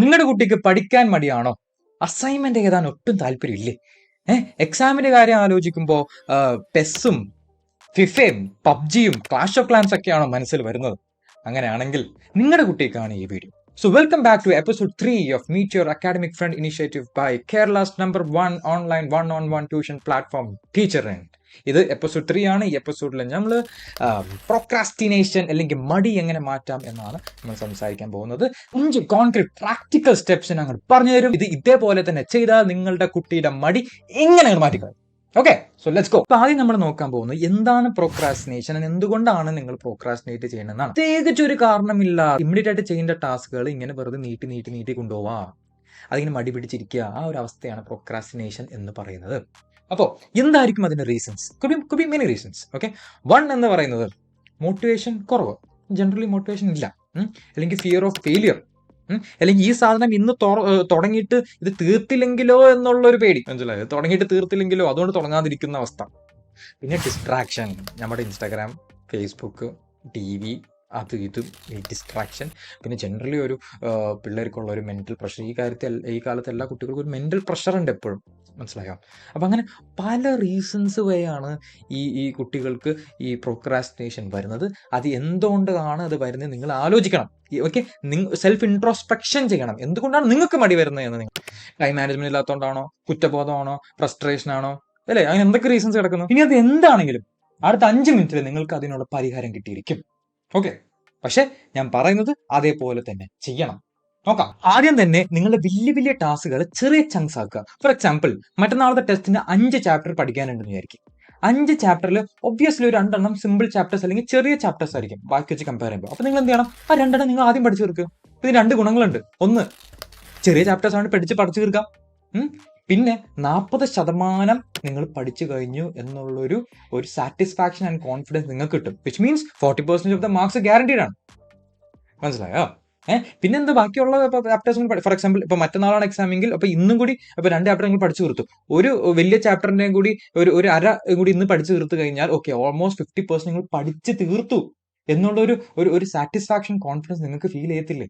നിങ്ങളുടെ കുട്ടിക്ക് പഠിക്കാൻ മടിയാണോ? അസൈൻമെന്റ് എഴുതാൻ ഒട്ടും താല്പര്യമില്ലേ? എക്സാമിന്റെ കാര്യം ആലോചിക്കുമ്പോൾ പെസ്സും ഫിഫയും പബ്ജിയും ക്ലാഷ് ഓഫ് ക്ലാൻസ് ഒക്കെയാണോ മനസ്സിൽ വരുന്നത്? അങ്ങനെയാണെങ്കിൽ നിങ്ങളുടെ കുട്ടിക്കാണ് ഈ video. So welcome back to episode 3 of Meet Your Academic Friend initiative by Kerala's #1 online one-on-one tuition platform TeacherInt. ഇത് എപ്പിസോഡ് 3 ആണ്. ഈ എപ്പിസോഡിൽ നമ്മൾ പ്രോക്രാസ്റ്റിനേഷൻ അല്ലെങ്കിൽ മടി എങ്ങനെ മാറ്റാം എന്നാണ് നമ്മൾ സംസാരിക്കാൻ പോകുന്നത്. 5 കോൺക്രീറ്റ് പ്രാക്ടിക്കൽ സ്റ്റെപ്സ് ഞങ്ങൾ പറഞ്ഞു തരും. ഇത് ഇതേപോലെ തന്നെ ചെയ്താൽ നിങ്ങളുടെ കുട്ടിയുടെ മടി എങ്ങനെ മാറ്റിക്കളയും. Okay, so let's go. അപ്പൊ ആദ്യം നമ്മൾ നോക്കാൻ പോകുന്നത് എന്താണ് പ്രോക്രാസ്റ്റിനേഷൻ, എന്തുകൊണ്ടാണ് നിങ്ങൾ പ്രോക്രാസ്റ്റിനേറ്റ് ചെയ്യണമെന്നാണ്. പ്രത്യേകിച്ച് ഒരു കാരണമില്ല, ഇമ്മീഡിയറ്റ് ആയിട്ട് ചെയ്യേണ്ട ടാസ്കുകൾ ഇങ്ങനെ വെറുതെ നീട്ടി കൊണ്ടുപോവാ, അതിങ്ങനെ മടി പിടിച്ചിരിക്കുക, ആ ഒരു അവസ്ഥയാണ് പ്രോക്രാസ്റ്റിനേഷൻ എന്ന് പറയുന്നത്. അപ്പോൾ എന്തായിരിക്കും അതിന്റെ reasons? Could be many reasons. Okay, 1 എന്ന് പറയുന്നത് മോട്ടിവേഷൻ കുറവ്, ജനറലി മോട്ടിവേഷൻ ഇല്ല, അല്ലെങ്കിൽ ഫിയർ ഓഫ് ഫെയിലിയർ, അല്ലെങ്കിൽ ഈ സാധനം ഇന്ന് തുടങ്ങിയിട്ട് ഇത് തീർത്തില്ലെങ്കിലോ എന്നുള്ളൊരു പേടി, മനസ്സിലായോ? തുടങ്ങിയിട്ട് തീർത്തില്ലെങ്കിലോ, അതുകൊണ്ട് തുടങ്ങാതിരിക്കുന്ന അവസ്ഥ. പിന്നെ ഡിസ്ട്രാക്ഷൻ, നമ്മുടെ ഇൻസ്റ്റാഗ്രാം, ഫേസ്ബുക്ക്, TV, അത് ഇതും ഈ ഡിസ്ട്രാക്ഷൻ. പിന്നെ ജനറലി ഒരു പിള്ളേർക്കുള്ള ഒരു മെന്റൽ പ്രഷർ. ഈ കാലത്ത് എല്ലാ കുട്ടികൾക്കും ഒരു മെന്റൽ പ്രഷർ ഉണ്ട് എപ്പോഴും, മനസ്സിലായോ? അപ്പം അങ്ങനെ പല റീസൺസ് വഴിയാണ് ഈ കുട്ടികൾക്ക് ഈ പ്രോക്രാസ്റ്റിനേഷൻ വരുന്നത്. അത് എന്തുകൊണ്ടാണ് അത് വരുന്നത് നിങ്ങൾ ആലോചിക്കണം. ഓക്കെ, സെൽഫ് ഇൻട്രോസ്പെക്ഷൻ ചെയ്യണം. എന്തുകൊണ്ടാണ് നിങ്ങൾക്ക് മടി വരുന്നത് എന്ന്. നിങ്ങൾ ടൈം മാനേജ്മെന്റ് ഇല്ലാത്തതുകൊണ്ടാണോ, കുറ്റബോധമാണോ, ഫ്രസ്ട്രേഷൻ ആണോ, അല്ലേ? അങ്ങനെ എന്തൊക്കെ റീസൺസ് കിടക്കുന്നു. ഇനി അത് എന്താണെങ്കിലും അടുത്ത 5 മിനിറ്റിൽ നിങ്ങൾക്ക് അതിനുള്ള പരിഹാരം കിട്ടിയിരിക്കും. ഓക്കെ, പക്ഷെ ഞാൻ പറയുന്നത് അതേപോലെ തന്നെ ചെയ്യണം. നോക്കാം. ആദ്യം തന്നെ നിങ്ങളുടെ വലിയ ടാസ്കുകൾ ചെറിയ ചങ്ക്സ് ആക്കുക. ഫോർ എക്സാമ്പിൾ, മറ്റന്നാളത്തെ ടെസ്റ്റിന് 5 ചാപ്റ്റർ പഠിക്കാനുണ്ടെന്ന് വിചാരിക്കും. 5 ചാപ്റ്ററിൽ ഒബ്വിയസ്ലി ഒരു 2 സിമ്പിൾ ചാപ്റ്റേഴ്സ് അല്ലെങ്കിൽ ചെറിയ ചാപ്റ്റേഴ്സ് ആയിരിക്കും ബാക്കി വെച്ച് കമ്പയർ ചെയ്യുമ്പോൾ. അപ്പൊ നിങ്ങൾ എന്ത് ചെയ്യണം? ആ 2 നിങ്ങൾ ആദ്യം പഠിച്ചു തീർക്കുക. ഇതിന് 2 ഗുണങ്ങളുണ്ട്. ഒന്ന്, ചെറിയ ചാപ്റ്റേഴ്സ് ആണ് പഠിച്ചു തീർക്കാം. പിന്നെ 40% നിങ്ങൾ പഠിച്ചു കഴിഞ്ഞു എന്നുള്ളൊരു സാറ്റിസ്ഫാക്ഷൻ ആൻഡ് കോൺഫിഡൻസ് നിങ്ങൾക്ക് കിട്ടും. Which means 40% of the marks guaranteed ആണ്. മനസ്സിലായോ? പിന്നെന്താ ബാക്കിയുള്ള ചാപ്റ്റേഴ്സ്, ഫോർ എക്സാമ്പിൾ ഇപ്പൊ മറ്റന്നാളാണ് എക്സാമെങ്കിൽ അപ്പൊ ഇന്നും കൂടി ഇപ്പൊ 2 ചാപ്റ്റർ നിങ്ങൾ പഠിച്ചു തീർത്തു, ഒരു വലിയ ചാപ്റ്ററിന്റെയും കൂടി ഒരു അര കൂടി ഇന്ന് പഠിച്ചു തീർത്തു കഴിഞ്ഞാൽ ഓക്കെ, ഓൾമോസ്റ്റ് 50% നിങ്ങൾ പഠിച്ചു തീർത്തു എന്നുള്ള ഒരു സാറ്റിസ്ഫാക്ഷൻ, കോൺഫിഡൻസ് നിങ്ങൾക്ക് ഫീൽ ചെയ്യത്തില്ലേ?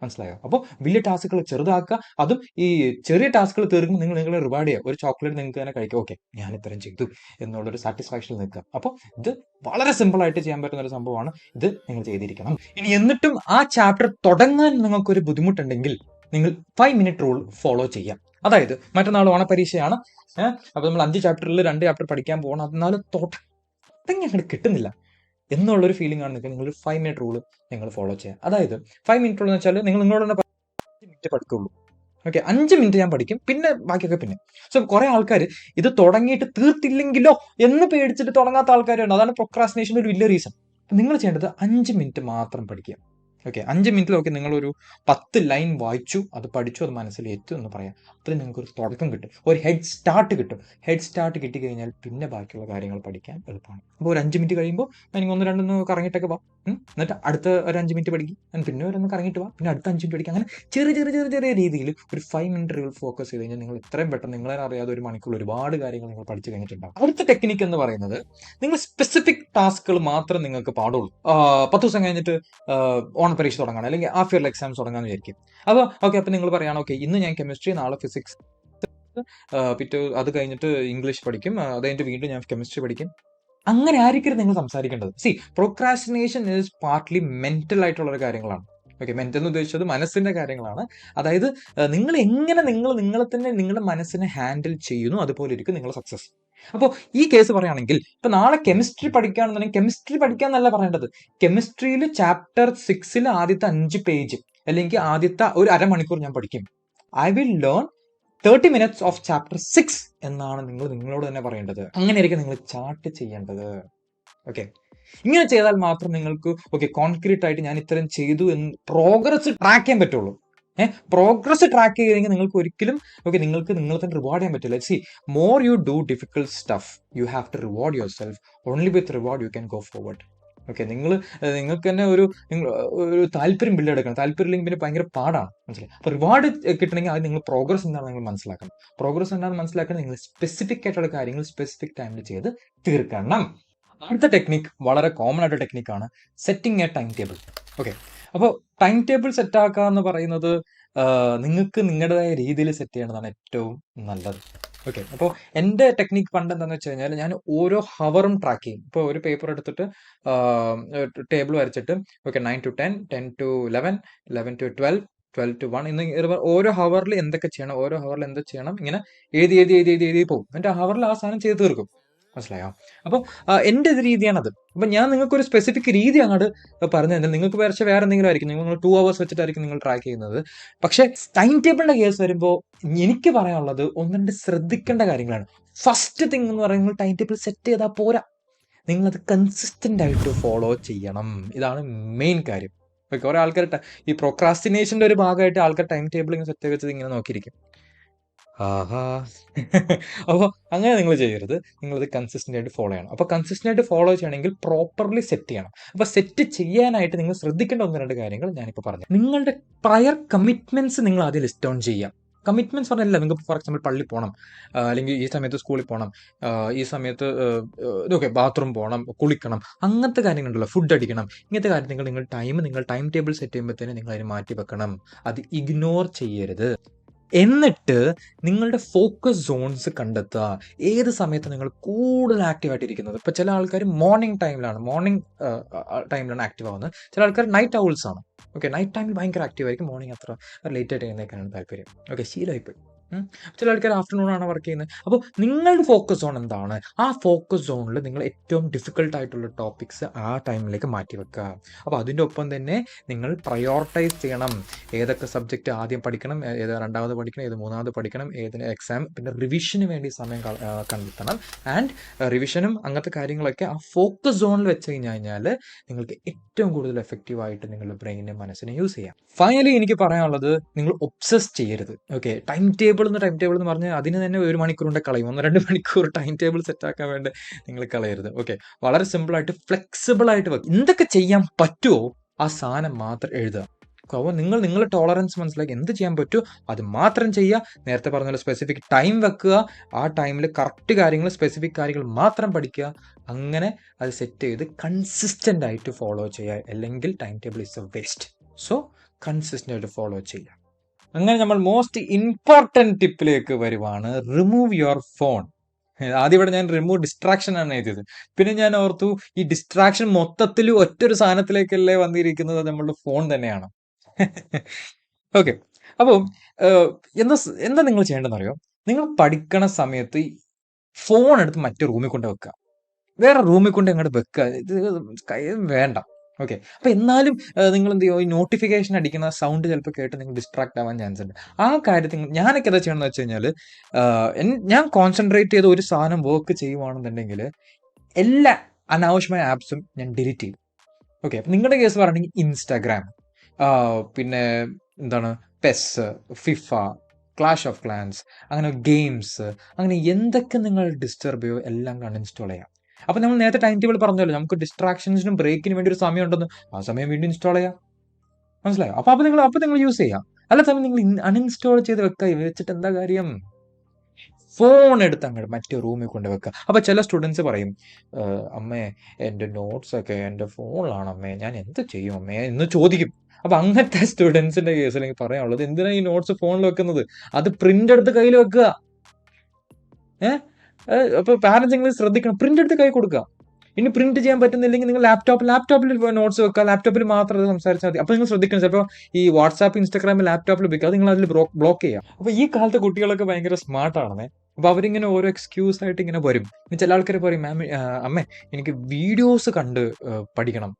മനസ്സിലായോ? അപ്പോൾ വലിയ ടാസ്കുകൾ ചെറുതാക്കുക. അതും ഈ ചെറിയ ടാസ്കുകൾ തീർക്കുമ്പോൾ നിങ്ങളെ റിവാർഡ് ചെയ്യുക. ഒരു ചോക്ലേറ്റ് നിങ്ങൾക്ക് തന്നെ കഴിക്കുക. ഓക്കെ, ഞാൻ ഇത്രയും ചെയ്തു എന്നുള്ളൊരു സാറ്റിസ്ഫാക്ഷനിൽ നിൽക്കുക. അപ്പോൾ ഇത് വളരെ സിമ്പിൾ ആയിട്ട് ചെയ്യാൻ പറ്റുന്ന ഒരു സംഭവമാണ്. ഇത് നിങ്ങൾ ചെയ്തിരിക്കണം. ഇനി എന്നിട്ടും ആ ചാപ്റ്റർ തുടങ്ങാൻ നിങ്ങൾക്കൊരു ബുദ്ധിമുട്ടുണ്ടെങ്കിൽ നിങ്ങൾ 5 മിനിറ്റ് റൂൾ ഫോളോ ചെയ്യാം. അതായത് മറ്റന്നാൾ ഓണപരീക്ഷയാണ്. അപ്പൊ നമ്മൾ 5 ചാപ്റ്ററിൽ 2 ചാപ്റ്റർ പഠിക്കാൻ പോകണം. എന്നാലും തുടങ്ങി അങ്ങോട്ട് കിട്ടുന്നില്ല എന്നുള്ളൊരു ഫീലിംഗ് ആണ് നിങ്ങൾക്ക്. നിങ്ങൾ 5 മിനിറ്റ് റൂൾ നിങ്ങൾ ഫോളോ ചെയ്യാം. അതായത് 5 മിനിറ്റ് റൂൾ എന്ന് വെച്ചാൽ നിങ്ങൾ നിങ്ങളോട് തന്നെ 5 മിനിറ്റ് പഠിക്കുള്ളൂ. ഓക്കെ, 5 മിനിറ്റ് ഞാൻ പഠിക്കും, പിന്നെ ബാക്കിയൊക്കെ പിന്നെ. സോ കുറെ ആൾക്കാർ ഇത് തുടങ്ങിയിട്ട് തീർത്തില്ലെങ്കിലോ എന്ന് പേടിച്ചിട്ട് തുടങ്ങാത്ത ആൾക്കാരുണ്ട്. അതാണ് പ്രൊക്രാസ്റ്റിനേഷൻ്റെ ഒരു വലിയ റീസൺ. നിങ്ങൾ ചെയ്യേണ്ടത് 5 മിനിറ്റ് മാത്രം പഠിക്കുക. ഓക്കെ, 5 മിനിറ്റിൽ ഓക്കെ നിങ്ങളൊരു 10 ലൈൻ വായിച്ചു, അത് പഠിച്ചു, അത് മനസ്സിലേറ്റു എന്ന് പറയാം. അപ്പോൾ നിങ്ങൾക്ക് ഒരു തുടക്കം കിട്ടും, ഒരു ഹെഡ് സ്റ്റാർട്ട് കിട്ടും. ഹെഡ് സ്റ്റാർട്ട് കിട്ടിക്കഴിഞ്ഞാൽ പിന്നെ ബാക്കിയുള്ള കാര്യങ്ങൾ പഠിക്കാൻ എളുപ്പമാണ്. അപ്പോൾ ഒരു 5 മിനിറ്റ് കഴിയുമ്പോൾ എനിക്ക് 1-2 കറങ്ങിയിട്ടൊക്കെ വാ, എന്നിട്ട് അടുത്ത ഒരു 5 മിനിറ്റ് പഠിക്കും, പിന്നെ ഒരു കറങ്ങിയിട്ട് വാ, പിന്നെ അടുത്ത 5 മിനിറ്റ് പഠിക്കും. അങ്ങനെ ചെറിയ രീതിയിൽ ഒരു 5 മിനിറ്റ് റീൽ ഫോക്കസ് ചെയ്ത് കഴിഞ്ഞാൽ നിങ്ങൾ എത്രയും പെട്ടെന്ന് നിങ്ങളെ അറിയാതെ ഒരു മണിക്കൂർ ഒരുപാട് കാര്യങ്ങൾ നിങ്ങൾ പഠിച്ചു കഴിഞ്ഞിട്ടുണ്ടാവും. അടുത്ത ടെക്നിക്ക് എന്ന് പറയുന്നത് നിങ്ങൾ സ്പെസിഫിക് ടാസ്കുകൾ മാത്രം നിങ്ങൾക്ക് പാടുള്ളൂ. 10 ദിവസം കഴിഞ്ഞിട്ട് ഓണപരീക്ഷ തുടങ്ങണം, അല്ലെങ്കിൽ ഹാഫ് ഇയർ എക്സാംസ് തുടങ്ങാന്ന് വിചാരിക്കും. അപ്പോൾ ഓക്കെ, അപ്പോൾ നിങ്ങൾ പറയണം ഓക്കെ ഇന്ന് ഞാൻ കെമിസ്ട്രി, നാളെ ഫിസിക്സ്, അത് കഴിഞ്ഞിട്ട് ഇംഗ്ലീഷ് പഠിക്കും, അത് കഴിഞ്ഞിട്ട് വീണ്ടും ഞാൻ കെമിസ്ട്രി പഠിക്കും. അങ്ങനെ ആയിരിക്കും നിങ്ങൾ സംസാരിക്കേണ്ടത്. പ്രോക്രാസ്റ്റിനേഷൻ ഈസ് പാർട്ട്ലി മെന്റൽ ആയിട്ടുള്ള ഒരു കാര്യങ്ങളാണ്. ഓക്കെ, മെന്റൽ എന്ന് ഉദ്ദേശിച്ചത് മനസ്സിന്റെ കാര്യങ്ങളാണ്. അതായത് നിങ്ങൾ എങ്ങനെ നിങ്ങളെ തന്നെ നിങ്ങളുടെ മനസ്സിനെ ഹാൻഡിൽ ചെയ്യുന്നു, അതുപോലെ ഇരിക്കും നിങ്ങളുടെ സക്സസ്. അപ്പോൾ ഈ കേസ് പറയുകയാണെങ്കിൽ ഇപ്പൊ നാളെ കെമിസ്ട്രി പഠിക്കുകയാണെന്നുണ്ടെങ്കിൽ കെമിസ്ട്രി പഠിക്കാന്നല്ല പറയേണ്ടത്. കെമിസ്ട്രിയിൽ ചാപ്റ്റർ 6 ആദ്യത്തെ 5 പേജ് അല്ലെങ്കിൽ ആദ്യത്തെ ഒരു അരമണിക്കൂർ ഞാൻ പഠിക്കും. I will learn 30 minutes of chapter 6 എന്നാണ് നിങ്ങൾ നിങ്ങളോട് തന്നെ പറയേണ്ടത്. അങ്ങനെയായിരിക്കും നിങ്ങൾ ചാർട്ട് ചെയ്യേണ്ടത്. ഓക്കെ, ഇങ്ങനെ ചെയ്താൽ മാത്രം നിങ്ങൾക്ക് ഓക്കെ കോൺക്രീറ്റ് ആയിട്ട് ഞാൻ ഇത്രയും ചെയ്തു എന്ന് പ്രോഗ്രസ് ട്രാക്ക് ചെയ്യാൻ പറ്റുള്ളൂ. പ്രോഗ്രസ് ട്രാക്ക് ചെയ്തെങ്കിൽ നിങ്ങൾക്ക് ഒരിക്കലും ഓക്കെ നിങ്ങൾക്ക് നിങ്ങളെ തന്നെ റിവാർഡ് ചെയ്യാൻ പറ്റില്ല. More you do difficult stuff you have to reward yourself. Only with reward you can go forward. Okay, നിങ്ങൾക്ക് തന്നെ ഒരു താല്പര്യം ബിൽഡ് എടുക്കണം. താല്പര്യം ഇല്ലെങ്കിൽ പിന്നെ ഭയങ്കര പാടാണ്, മനസ്സിലായി? അപ്പോൾ റിവാർഡ് കിട്ടണമെങ്കിൽ അത് നിങ്ങൾ പ്രോഗ്രസ് എന്താണെന്ന് നിങ്ങൾ മനസ്സിലാക്കണം. പ്രോഗ്രസ് എന്താണെന്ന് മനസ്സിലാക്കണം. നിങ്ങൾ സ്പെസിഫിക് ആയിട്ടുള്ള കാര്യങ്ങൾ സ്പെസിഫിക് ടൈമിൽ ചെയ്ത് തീർക്കണം. അടുത്ത ടെക്നിക്ക് വളരെ കോമൺ ആയിട്ട് ടെക്നിക്കാണ് setting a time table. Okay, അപ്പോൾ ടൈം ടേബിൾ സെറ്റ് ആക്കുക എന്ന് പറയുന്നത് നിങ്ങൾക്ക് നിങ്ങളുടേതായ രീതിയിൽ സെറ്റ് ചെയ്യണതാണ് ഏറ്റവും നല്ലത്. ഓക്കെ, അപ്പോൾ എൻ്റെ ടെക്നിക്ക് പണ്ട് എന്താണെന്ന് വെച്ച് കഴിഞ്ഞാൽ ഞാൻ ഓരോ ഹവറും ട്രാക്ക് ചെയ്യും. ഇപ്പോൾ ഒരു പേപ്പർ എടുത്തിട്ട് ടേബിൾ വരച്ചിട്ട് okay 9 to 10, 10 to 11, 11 to 12, 12 to 1 എന്ന് ഓരോ ഹവറിൽ എന്തൊക്കെ ചെയ്യണം, ഓരോ ഹവറിൽ എന്ത് ചെയ്യണം, ഇങ്ങനെ എഴുതി എഴുതി എഴുതി എഴുതി എഴുതി പോകും. എന്നിട്ട് ആ ഹവറിൽ ആ സാധനം ചെയ്ത് തീർക്കും. മനസ്സിലായോ? അപ്പോൾ എൻ്റെ ഒരു രീതിയാണത്. അപ്പം ഞാൻ നിങ്ങൾക്കൊരു സ്പെസിഫിക് രീതി അങ്ങോട്ട് പറഞ്ഞു തന്നാൽ നിങ്ങൾക്ക് വേറെ എന്തെങ്കിലും ആയിരിക്കും. നിങ്ങൾ 2 hours വെച്ചിട്ടായിരിക്കും നിങ്ങൾ ട്രാക്ക് ചെയ്യുന്നത്. പക്ഷേ ടൈം ടേബിളിന്റെ കേസ് വരുമ്പോൾ എനിക്ക് പറയാനുള്ളത് ഒന്ന് രണ്ട് ശ്രദ്ധിക്കേണ്ട കാര്യങ്ങളാണ്. ഫസ്റ്റ് തിങ് എന്ന് പറയുന്നത് നിങ്ങൾ ടൈം ടേബിൾ സെറ്റ് ചെയ്താൽ പോരാ, നിങ്ങളത് കൺസിസ്റ്റന്റ് ആയിട്ട് ഫോളോ ചെയ്യണം. ഇതാണ് മെയിൻ കാര്യം. ഓക്കെ, കുറെ ആൾക്കാർ ഈ പ്രൊക്രാസ്റ്റിനേഷന്റെ ഒരു ഭാഗമായിട്ട് ആൾക്കാർ ടൈം ടേബിൾ ഇങ്ങനെ സെറ്റ് വെച്ചത് ഇങ്ങനെ നോക്കിയിരിക്കും. ആഹാ. അപ്പോൾ അങ്ങനെ നിങ്ങൾ ചെയ്യരുത്. നിങ്ങളത് കൺസിസ്റ്റന്റ് ആയിട്ട് ഫോളോ ചെയ്യണം. അപ്പോൾ കൺസിസ്റ്റന്റ് ആയിട്ട് ഫോളോ ചെയ്യണമെങ്കിൽ പ്രോപ്പർലി സെറ്റ് ചെയ്യണം. അപ്പോൾ സെറ്റ് ചെയ്യാനായിട്ട് നിങ്ങൾ ശ്രദ്ധിക്കേണ്ട ഒന്ന് രണ്ട് കാര്യങ്ങൾ ഞാനിപ്പോൾ പറഞ്ഞു. നിങ്ങളുടെ പ്രയർ കമ്മിറ്റ്മെന്റ്സ് നിങ്ങൾ ആദ്യം ലിസ്റ്റ് ഡൗൺ ചെയ്യാം. കമ്മിറ്റ്മെന്റ്സ് പറഞ്ഞല്ല, നിങ്ങൾക്ക് ഫോർ എക്സാമ്പിൾ പള്ളി പോകണം, അല്ലെങ്കിൽ ഈ സമയത്ത് സ്കൂളിൽ പോകണം, ഈ സമയത്ത് ഇതൊക്കെ ബാത്റൂം പോകണം, കുളിക്കണം, അങ്ങനത്തെ കാര്യങ്ങളുണ്ടല്ലോ, ഫുഡ് അടിക്കണം, ഇങ്ങനത്തെ കാര്യങ്ങൾ നിങ്ങൾ ടൈം ടേബിൾ സെറ്റ് ചെയ്യുമ്പോഴത്തേന് നിങ്ങൾ അതിന് മാറ്റി വെക്കണം. അത് ഇഗ്നോർ ചെയ്യരുത്. എന്നിട്ട് നിങ്ങളുടെ ഫോക്കസ് സോൺസ് കണ്ടെത്തുക. ഏത് സമയത്ത് നിങ്ങൾ കൂടുതൽ ആക്റ്റീവായിട്ട് ഇരിക്കുന്നത്. ഇപ്പോൾ ചില ആൾക്കാർ മോർണിംഗ് ടൈമിലാണ് ആക്റ്റീവ് ആവുന്നത്. ചില ആൾക്കാർ നൈറ്റ് ഔൾസ് ആണ്. ഓക്കെ, നൈറ്റ് ടൈമിൽ ഭയങ്കര ആക്റ്റീവ് ആയിരിക്കും, മോർണിംഗ് അത്ര ലേറ്റ് ആയിട്ട് എഴുന്നേൽക്കാനാണ് താല്പര്യം. ഓക്കെ, ശീലമായിപ്പോയി. ചില ആൾക്കാർ ആഫ്റ്റർനൂൺ ആണ് വർക്ക് ചെയ്യുന്നത്. അപ്പോൾ നിങ്ങളുടെ ഫോക്കസ് സോൺ എന്താണ്? ആ ഫോക്കസ് സോണിൽ നിങ്ങൾ ഏറ്റവും ഡിഫിക്കൽട്ട് ആയിട്ടുള്ള ടോപ്പിക്സ് ആ ടൈമിലേക്ക് മാറ്റി വെക്കുക. അപ്പോൾ അതിൻ്റെ ഒപ്പം തന്നെ നിങ്ങൾ പ്രയോറിറ്റൈസ് ചെയ്യണം. ഏതൊക്കെ സബ്ജക്റ്റ് ആദ്യം പഠിക്കണം, ഏത് രണ്ടാമത് പഠിക്കണം, ഏത് മൂന്നാമത് പഠിക്കണം, ഏതിന് എക്സാം, പിന്നെ റിവിഷന് വേണ്ടി സമയം കണ്ടെത്തണം. ആൻഡ് റിവിഷനും അങ്ങനത്തെ കാര്യങ്ങളൊക്കെ ആ ഫോക്കസ് സോണിൽ വെച്ച് കഴിഞ്ഞാൽ നിങ്ങൾക്ക് ഏറ്റവും കൂടുതൽ എഫക്റ്റീവായിട്ട് നിങ്ങളുടെ ബ്രെയിനും മനസ്സിനെ യൂസ് ചെയ്യാം. ഫൈനലി എനിക്ക് പറയാനുള്ളത്, നിങ്ങൾ ഒബ്സസ് ചെയ്യരുത്. ഓക്കെ, ടൈം ടേബിൾ എന്ന് പറഞ്ഞാൽ അതിന് തന്നെ 1 മണിക്കൂർ കൊണ്ട് കളയും. 1-2 മണിക്കൂർ ടൈം ടേബിൾ സെറ്റ് ആക്കാൻ വേണ്ടി നിങ്ങൾ കളയരുത്. ഓക്കെ, വളരെ സിമ്പിളായിട്ട് ഫ്ലെക്സിബിൾ ആയിട്ട് വെക്കും. എന്തൊക്കെ ചെയ്യാൻ പറ്റുമോ ആ സാധനം മാത്രം എഴുതുക. അപ്പോൾ നിങ്ങളുടെ ടോളറൻസ് മനസ്സിലാക്കി എന്ത് ചെയ്യാൻ പറ്റുമോ അത് മാത്രം ചെയ്യുക. നേരത്തെ പറഞ്ഞ പോലെ സ്പെസിഫിക് ടൈം വെക്കുക. ആ ടൈമിൽ കറക്റ്റ് കാര്യങ്ങൾ, സ്പെസിഫിക് കാര്യങ്ങൾ മാത്രം പഠിക്കുക. അങ്ങനെ അത് സെറ്റ് ചെയ്ത് കൺസിസ്റ്റൻ്റ് ആയിട്ട് ഫോളോ ചെയ്യുക. അല്ലെങ്കിൽ time table is A waste. So consistent ആയിട്ട് ഫോളോ ചെയ്യുക. അങ്ങനെ നമ്മൾ മോസ്റ്റ് ഇമ്പോർട്ടൻറ്റ് ടിപ്പിലേക്ക് വരുവാണ്, റിമൂവ് യുവർ ഫോൺ. ആദ്യം ഇവിടെ ഞാൻ റിമൂവ് ഡിസ്ട്രാക്ഷൻ ആണ് എഴുതിയത്. പിന്നെ ഞാൻ ഓർത്തു ഈ ഡിസ്ട്രാക്ഷൻ മൊത്തത്തിൽ ഒറ്റൊരു സാധനത്തിലേക്കല്ലേ വന്നിരിക്കുന്നത്, നമ്മളുടെ ഫോൺ തന്നെയാണ്. ഓക്കെ, അപ്പോൾ എന്താ നിങ്ങൾ ചെയ്യേണ്ടതെന്ന് അറിയോ? നിങ്ങൾ പഠിക്കണ സമയത്ത് ഫോൺ എടുത്ത് മറ്റു റൂമിൽ കൊണ്ട് വെക്കുക. വേറെ റൂമിൽ കൊണ്ട് അങ്ങോട്ട് വെക്കുക. ഇത് വേണ്ട. ഓക്കെ, അപ്പോൾ എന്നാലും നിങ്ങൾ എന്ത് ചെയ്യുമോ, ഈ നോട്ടിഫിക്കേഷൻ അടിക്കുന്ന സൗണ്ട് ചിലപ്പോൾ കേട്ട് നിങ്ങൾ ഡിസ്ട്രാക്ട് ആവാൻ ചാൻസ് ഉണ്ട്. ആ കാര്യത്തിൽ ഞാനൊക്കെ എന്താ ചെയ്യണമെന്ന് വെച്ച് കഴിഞ്ഞാൽ, ഞാൻ കോൺസെൻട്രേറ്റ് ചെയ്ത് ഒരു സാധനം വർക്ക് ചെയ്യുവാണെന്നുണ്ടെങ്കിൽ എല്ലാ അനാവശ്യമായ ആപ്സും ഞാൻ ഡിലീറ്റ് ചെയ്യും. ഓക്കെ, അപ്പം നിങ്ങളുടെ കേസ് പറയുകയാണെങ്കിൽ ഇൻസ്റ്റാഗ്രാം, പിന്നെ എന്താണ് pes, FIFA, clash of clans, അങ്ങനെ ഗെയിംസ്, അങ്ങനെ എന്തൊക്കെ നിങ്ങൾ ഡിസ്റ്റർബ് ചെയ്യോ എല്ലാം അൺഇൻസ്റ്റാൾ ചെയ്യാം. അപ്പം നമ്മൾ നേരത്തെ ടൈം ടേബിൾ പറഞ്ഞല്ലോ, നമുക്ക് ഡിസ്ട്രാക്ഷൻസിനും ബ്രേക്കിന് വേണ്ടി ഒരു സമയം ഉണ്ടെന്ന്, ആ സമയം വീണ്ടും ഇൻസ്റ്റാൾ ചെയ്യാം. മനസ്സിലായോ? അപ്പോൾ നിങ്ങൾ യൂസ് ചെയ്യാം. അല്ല സമയം നിങ്ങൾ അൺഇൻസ്റ്റാൾ ചെയ്ത് വെച്ചിട്ട് എന്താ കാര്യം? ഫോൺ എടുത്ത് അങ്ങോട്ട് മറ്റേ റൂമിൽ കൊണ്ട് വെക്കുക. അപ്പോൾ ചില സ്റ്റുഡൻസ് പറയും, അമ്മേ എൻ്റെ നോട്ട്സൊക്കെ എൻ്റെ ഫോണിലാണ് അമ്മേ, ഞാൻ എന്ത് ചെയ്യും അമ്മേ എന്ന് ചോദിക്കും. അപ്പോൾ അങ്ങനത്തെ സ്റ്റുഡൻസിൻ്റെ കേസിൽ എനിക്ക് പറയാനുള്ളത്, എന്തിനാ ഈ നോട്ട്സ് ഫോണിൽ വെക്കുന്നത്? അത് പ്രിന്റ് എടുത്ത് കയ്യിൽ വെക്കുക. അപ്പോൾ പാരൻസ് നിങ്ങൾ ശ്രദ്ധിക്കണം, പ്രിന്റ് എടുത്ത് കൈ കൊടുക്കുക. ഇനി പ്രിന്റ് ചെയ്യാൻ പറ്റുന്നില്ലെങ്കിൽ നിങ്ങൾ ലാപ്ടോപ്പിൽ നോട്ട്സ് വെക്കുക, ലാപ്ടോപ്പിൽ മാത്രം അത് സംസാരിച്ചാൽ മതി. അപ്പോൾ നിങ്ങൾ ശ്രദ്ധിക്കണം, ചിലപ്പോൾ ഈ വാട്സാപ്പ്, ഇൻസ്റ്റാഗ്രാം ലാപ്ടോപ്പിൽ ഉപയോഗിക്കുക, അത് നിങ്ങൾ അതിൽ ബ്ലോക്ക് ചെയ്യുക. അപ്പോൾ ഈ കാലത്തെ കുട്ടികളൊക്കെ ഭയങ്കര സ്മാർട്ടാണെന്നേ. അപ്പോൾ അവരിങ്ങനെ ഓരോ എക്സ്ക്യൂസ് ആയിട്ട് ഇങ്ങനെ വരും. ചില ആൾക്കാർ പറയും, അമ്മേ എനിക്ക് വീഡിയോസ് കണ്ട് പഠിക്കണം,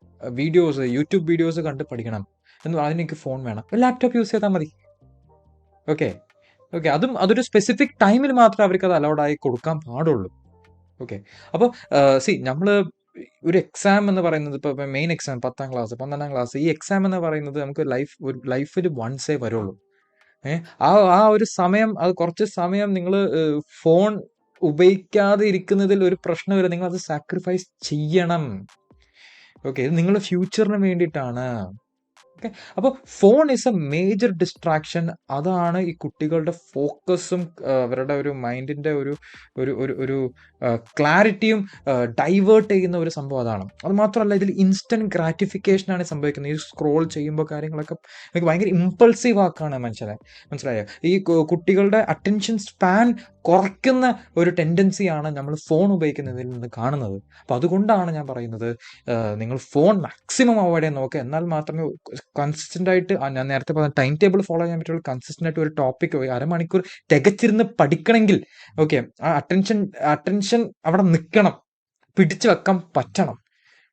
യൂട്യൂബ് വീഡിയോസ് കണ്ട് പഠിക്കണം എന്ന്, അതിനെനിക്ക് ഫോൺ വേണം. ലാപ്ടോപ്പ് യൂസ് ചെയ്താൽ മതി. ഓക്കെ, അതൊരു സ്പെസിഫിക് ടൈമിൽ മാത്രമേ അവർക്ക് അത് അലൗഡ് ആയി കൊടുക്കാൻ പാടുള്ളൂ. ഓക്കെ, അപ്പോൾ നമ്മൾ ഒരു എക്സാം എന്ന് പറയുന്നത്, ഇപ്പോൾ മെയിൻ എക്സാം 10ാം ക്ലാസ്, 12ാം ക്ലാസ്, ഈ എക്സാം എന്ന് പറയുന്നത് നമുക്ക് ലൈഫിൽ വൺസേ വരുള്ളൂ. ആ ഒരു സമയം, അത് കുറച്ച് സമയം നിങ്ങൾ ഫോൺ ഉപയോഗിക്കാതെ ഇരിക്കുന്നതിൽ ഒരു പ്രശ്നമില്ല. നിങ്ങൾ അത് സാക്രിഫൈസ് ചെയ്യണം. ഓക്കെ, ഇത് നിങ്ങളുടെ ഫ്യൂച്ചറിന് വേണ്ടിയിട്ടാണ്. ഓക്കെ. അപ്പോൾ phone is A major distraction. അതാണ് ഈ കുട്ടികളുടെ ഫോക്കസും അവരുടെ ഒരു മൈൻഡിൻ്റെ ഒരു ഒരു ഒരു ഒരു ക്ലാരിറ്റിയും ഡൈവേർട്ട് ചെയ്യുന്ന ഒരു സംഭവം അതാണ്. അത് മാത്രമല്ല ഇതിൽ ഇൻസ്റ്റൻറ്റ് ഗ്രാറ്റിഫിക്കേഷനാണ് സംഭവിക്കുന്നത്. ഈ സ്ക്രോൾ ചെയ്യുമ്പോൾ കാര്യങ്ങളൊക്കെ എനിക്ക് ഭയങ്കര ഇമ്പൾസീവ് ആക്കാണ് മനസ്സിലായോ. ഈ കുട്ടികളുടെ അറ്റൻഷൻ സ്പാൻ കുറയ്ക്കുന്ന ഒരു ടെൻഡൻസിയാണ് നമ്മൾ ഫോൺ ഉപയോഗിക്കുന്നതിൽ നിന്ന് കാണുന്നത്. അപ്പോൾ അതുകൊണ്ടാണ് ഞാൻ പറയുന്നത് നിങ്ങൾ ഫോൺ മാക്സിമം അവോയ്ഡ് ചെയ്യാൻ നോക്കുക. എന്നാൽ മാത്രമേ കൺസിസ്റ്റൻ്റ് ആയിട്ട് ഞാൻ നേരത്തെ പറഞ്ഞ ടൈം ടേബിൾ ഫോളോ ചെയ്യാൻ പറ്റുള്ളൂ. കൺസിസ്റ്റൻ്റ് ആയിട്ട് ഒരു ടോപ്പിക് അരമണിക്കൂർ തികച്ചിരുന്ന് പഠിക്കണമെങ്കിൽ ഓക്കെ ആ അറ്റൻഷൻ അവിടെ നിൽക്കണം, പിടിച്ചു വെക്കാൻ പറ്റണം.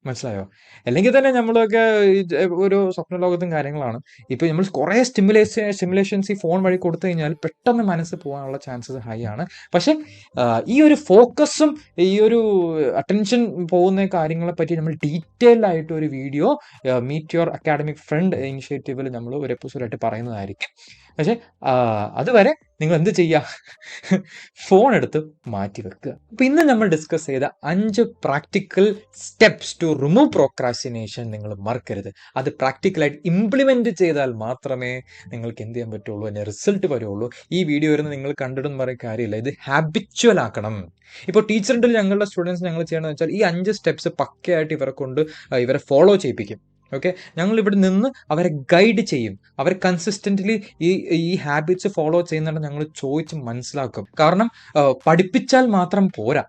മനസ്സിലായോ? അല്ലെങ്കിൽ തന്നെ നമ്മളൊക്കെ ഒരു സ്വപ്ന ലോകത്തും കാര്യങ്ങളാണ്. ഇപ്പം നമ്മൾ കുറേ സ്റ്റിമുലേഷൻസ് ഈ ഫോൺ വഴി കൊടുത്തു കഴിഞ്ഞാൽ പെട്ടെന്ന് മനസ്സ് പോകാനുള്ള ചാൻസസ് ഹൈ ആണ്. പക്ഷെ ഈ ഒരു ഫോക്കസും ഈ ഒരു അറ്റൻഷൻ പോകുന്ന കാര്യങ്ങളെ പറ്റി നമ്മൾ ഡീറ്റെയിൽ ആയിട്ട് ഒരു video meet your academic friend ഇനിഷ്യേറ്റീവിൽ നമ്മൾ ഒരു എപ്പിസോഡായിട്ട് പറയുന്നതായിരിക്കും. പക്ഷെ അതുവരെ നിങ്ങൾ എന്ത് ചെയ്യുക, ഫോൺ എടുത്ത് മാറ്റി വെക്കുക. അപ്പം ഇന്ന് നമ്മൾ ഡിസ്കസ് ചെയ്ത 5 practical steps to remove procrastination നിങ്ങൾ മറക്കരുത്. അത് പ്രാക്ടിക്കലായിട്ട് ഇംപ്ലിമെൻറ്റ് ചെയ്താൽ മാത്രമേ നിങ്ങൾക്ക് എന്ത് ചെയ്യാൻ പറ്റുള്ളൂ, അതിൻ്റെ റിസൾട്ട് വരുള്ളൂ. ഈ വീഡിയോ വരുന്നത് നിങ്ങൾ കണ്ടിടുന്ന പറയുന്ന കാര്യമില്ല, ഇത് ഹാബിച്വൽ ആക്കണം. ഇപ്പോൾ ടീച്ചറിൻ്റെ ഞങ്ങളുടെ സ്റ്റുഡൻസ് ഞങ്ങൾ ചെയ്യണമെന്ന് വെച്ചാൽ ഈ 5 സ്റ്റെപ്സ് പക്കയായിട്ട് ഇവരെ ഫോളോ ചെയ്യിപ്പിക്കും. ഓക്കെ, ഞങ്ങൾ ഇവിടെ നിന്ന് അവരെ ഗൈഡ് ചെയ്യും. അവർ കൺസിസ്റ്റൻ്റ്ലി ഈ ഹാബിറ്റ്സ് ഫോളോ ചെയ്യുന്നുണ്ട് ഞങ്ങൾ ചോദിച്ച് മനസ്സിലാക്കും. കാരണം പഠിപ്പിച്ചാൽ മാത്രം പോരാ,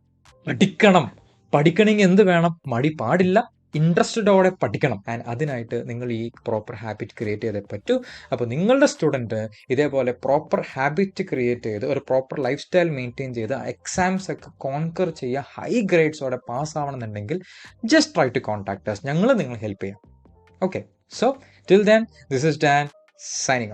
പഠിക്കണമെങ്കിൽ എന്ത് വേണം, മടി പാടില്ല, ഇൻട്രസ്റ്റഡോടെ പഠിക്കണം. ആൻഡ് അതിനായിട്ട് നിങ്ങൾ ഈ പ്രോപ്പർ ഹാബിറ്റ് ക്രിയേറ്റ് ചെയ്തേ പറ്റൂ. അപ്പോൾ നിങ്ങളുടെ സ്റ്റുഡൻറ്റ് ഇതേപോലെ പ്രോപ്പർ ഹാബിറ്റ് ക്രിയേറ്റ് ചെയ്ത് ഒരു പ്രോപ്പർ ലൈഫ് സ്റ്റൈൽ മെയിൻറ്റെയിൻ ചെയ്ത് എക്സാംസ് ഒക്കെ കോൺകർ ചെയ്യുക, ഹൈ ഗ്രേഡ്സോടെ പാസ് ആവണമെന്നുണ്ടെങ്കിൽ just try to contact us. ഞങ്ങൾ ഹെൽപ്പ് ചെയ്യാം. Okay, so till then, this is Dan signing off.